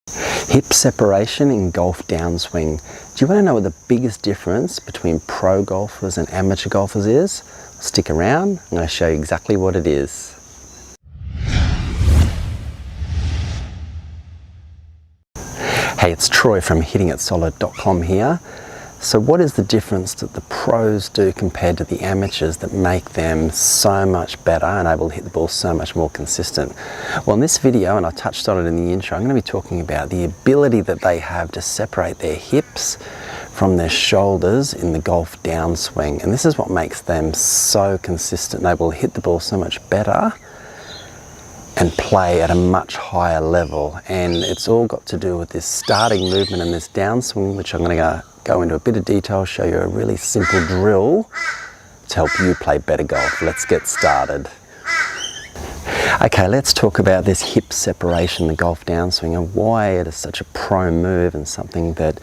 Hip separation in golf downswing. Do you want to know what the biggest difference between pro golfers and amateur golfers is? Stick around, I'm going to show you exactly what it is. Hey, it's Troy from hittingitsolid.com here. So what is the difference that the pros do compared to the amateurs that make them so much better and able to hit the ball so much more consistent? Well, in this video, and I touched on it in the intro, I'm going to be talking about the ability that they have to separate their hips from their shoulders in the golf downswing. And this is what makes them so consistent and able to hit the ball so much better and play at a much higher level. And it's all got to do with this starting movement and this downswing, which I'm going to go into a bit of detail, show you a really simple drill to help you play better golf. Let's get started. Okay, let's talk about this hip separation, the golf downswing, and why it is such a pro move and something that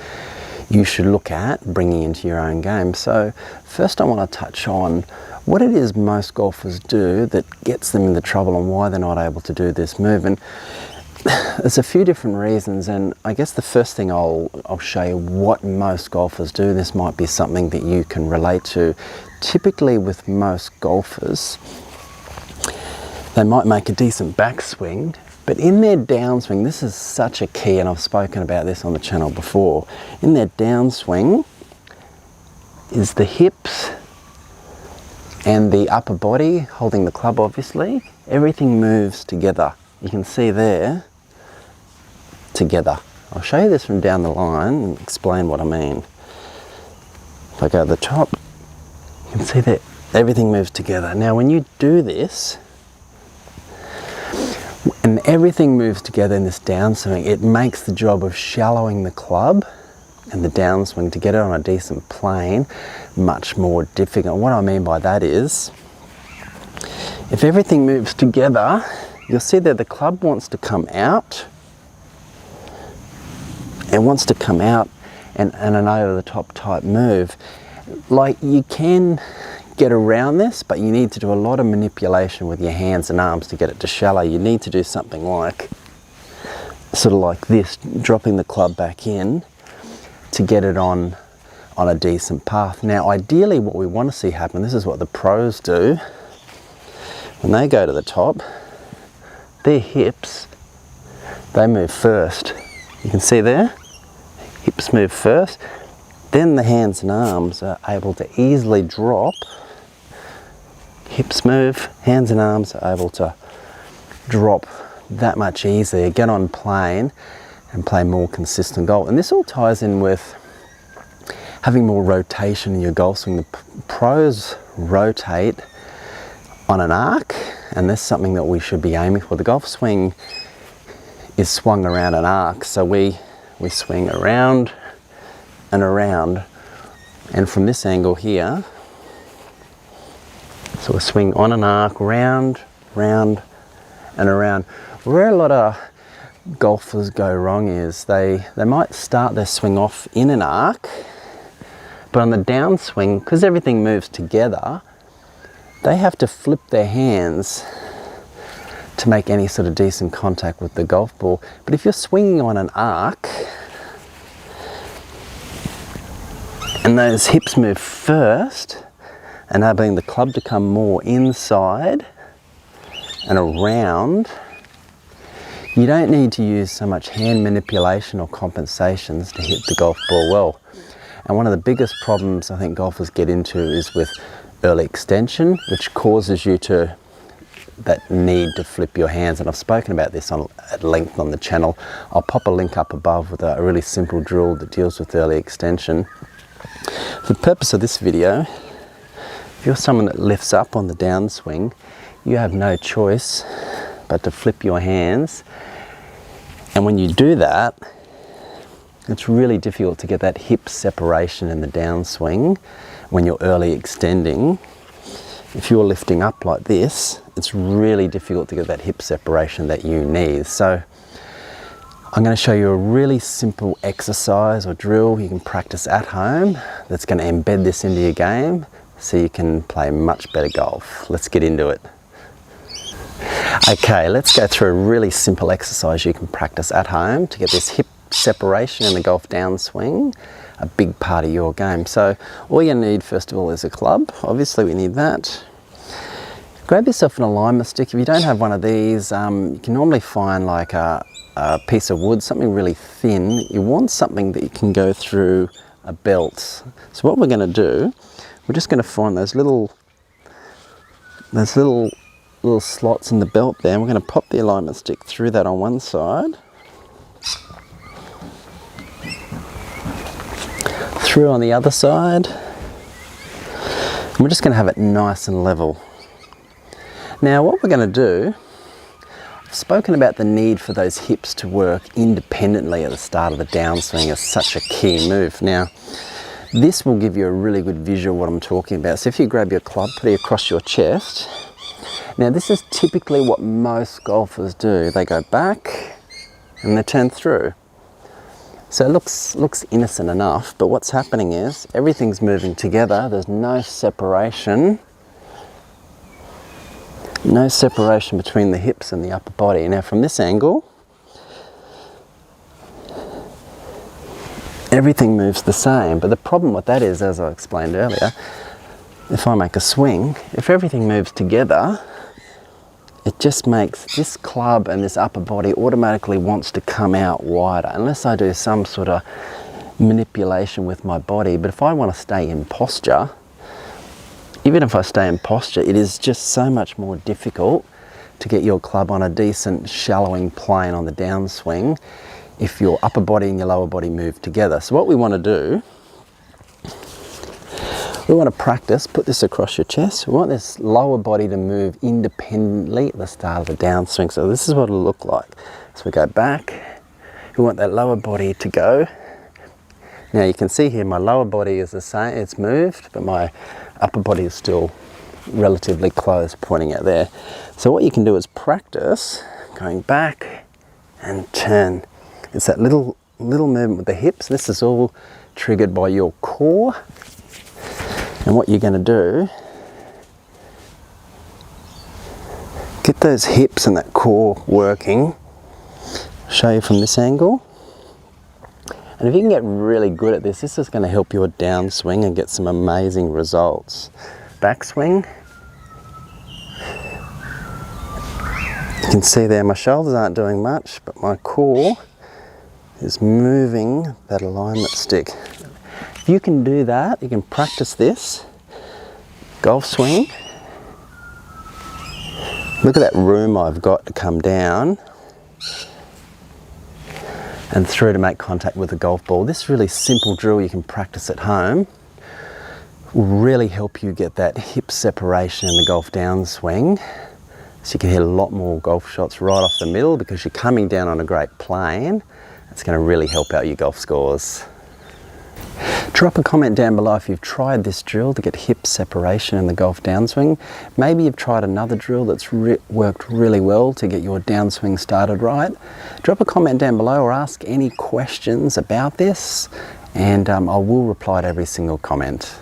you should look at bringing into your own game. So first I want to touch on what it is most golfers do that gets them into trouble and why they're not able to do this move. And there's a few different reasons, and I guess the first thing I'll show you what most golfers do. This might be something that you can relate to. Typically with most golfers, they might make a decent backswing, but in their downswing, this is such a key, and I've spoken about this on the channel before, in their downswing is the hips and the upper body holding the club, obviously. Everything moves together. You can see there, together. I'll show you this from down the line and explain what I mean. If I go to the top, you can see that everything moves together. Now when you do this, and everything moves together in this downswing, it makes the job of shallowing the club and the downswing to get it on a decent plane much more difficult. What I mean by that is, if everything moves together, you'll see that the club wants to come out. It wants to come out and an over-the-top type move. Like, you can get around this, but you need to do a lot of manipulation with your hands and arms to get it to shallow. You need to do something like, sort of like this, dropping the club back in to get it on a decent path. Now, ideally what we want to see happen, this is what the pros do, when they go to the top, their hips, they move first. You can see there, hips move first, then the hands and arms are able to easily drop. Hips move, hands and arms are able to drop that much easier, get on plane and play more consistent golf. And this all ties in with having more rotation in your golf swing. The pros rotate on an arc, and that's something that we should be aiming for. The golf swing is swung around an arc, so we swing around and around, and from this angle here, so we swing on an arc, round, round and around. Where a lot of golfers go wrong is they might start their swing off in an arc, but on the downswing, because everything moves together, they have to flip their hands to make any sort of decent contact with the golf ball. But if you're swinging on an arc and those hips move first, enabling the club to come more inside and around, you don't need to use so much hand manipulation or compensations to hit the golf ball well. And one of the biggest problems I think golfers get into is with early extension, which causes you to that need to flip your hands. And I've spoken about this at length on the channel. I'll pop a link up above with a really simple drill that deals with early extension. For the purpose of this video, if you're someone that lifts up on the downswing, you have no choice but to flip your hands. And when you do that, it's really difficult to get that hip separation in the downswing when you're early extending. If you're lifting up like this, it's really difficult to get that hip separation that you need. So I'm going to show you a really simple exercise or drill you can practice at home that's going to embed this into your game so you can play much better golf. Let's get into it. Okay, let's go through a really simple exercise you can practice at home to get this hip separation in the golf downswing a big part of your game. So all you need first of all is a club. Obviously we need that. Grab yourself an alignment stick. If you don't have one of these, you can normally find like a piece of wood, something really thin. You want something that you can go through a belt. So what we're going to do, we're just going to find those little slots in the belt there, and we're going to pop the alignment stick through that on one side, through on the other side, and we're just going to have it nice and level. Now what we're going to do, I've spoken about the need for those hips to work independently at the start of the downswing as such a key move. Now this will give you a really good visual what I'm talking about. So if you grab your club, put it across your chest. Now this is typically what most golfers do. They go back and they turn through. So it looks innocent enough, but what's happening is everything's moving together. There's no separation. No separation between the hips and the upper body. Now from this angle, everything moves the same, but the problem with that is, as I explained earlier, if I make a swing, if everything moves together, it just makes this club and this upper body automatically wants to come out wider, unless I do some sort of manipulation with my body. But if I want to stay in posture, even if I stay in posture, it is just so much more difficult to get your club on a decent shallowing plane on the downswing if your upper body and your lower body move together. So what we want to do, we want to practice, put this across your chest. We want this lower body to move independently at the start of the downswing. So this is what it'll look like. So we go back, we want that lower body to go. Now you can see here my lower body is the same, it's moved, but my upper body is still relatively close, pointing out there. So what you can do is practice going back and turn. It's that little movement with the hips. This is all triggered by your core. And what you're going to do, get those hips and that core working. I'll show you from this angle. And if you can get really good at this, this is going to help your downswing and get some amazing results. Backswing. You can see there my shoulders aren't doing much, but my core is moving that alignment stick. If you can do that, you can practice this. Golf swing. Look at that room I've got to come down and through to make contact with the golf ball. This really simple drill you can practice at home will really help you get that hip separation in the golf downswing. So you can hit a lot more golf shots right off the middle because you're coming down on a great plane. It's going to really help out your golf scores. Drop a comment down below if you've tried this drill to get hip separation in the golf downswing. Maybe you've tried another drill that's worked really well to get your downswing started right. Drop a comment down below or ask any questions about this, and I will reply to every single comment.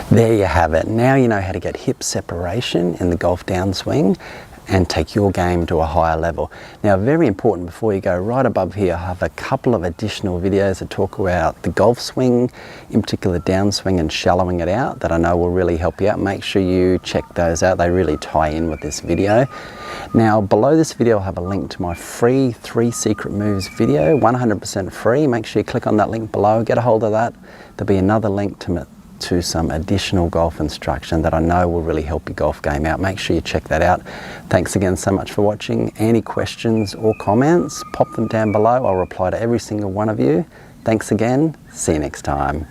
There you have it. Now you know how to get hip separation in the golf downswing and take your game to a higher level. Now, very important before you go, right above here I have a couple of additional videos that talk about the golf swing, in particular downswing and shallowing it out, that I know will really help you out. Make sure you check those out. They really tie in with this video. Now, below this video I'll have a link to my free 3 secret moves video, 100% free. Make sure you click on that link below, get a hold of that. There'll be another link to some additional golf instruction that I know will really help your golf game out. Make sure you check that out. Thanks again so much for watching. Any questions or comments, pop them down below. I'll reply to every single one of you. Thanks again. See you next time.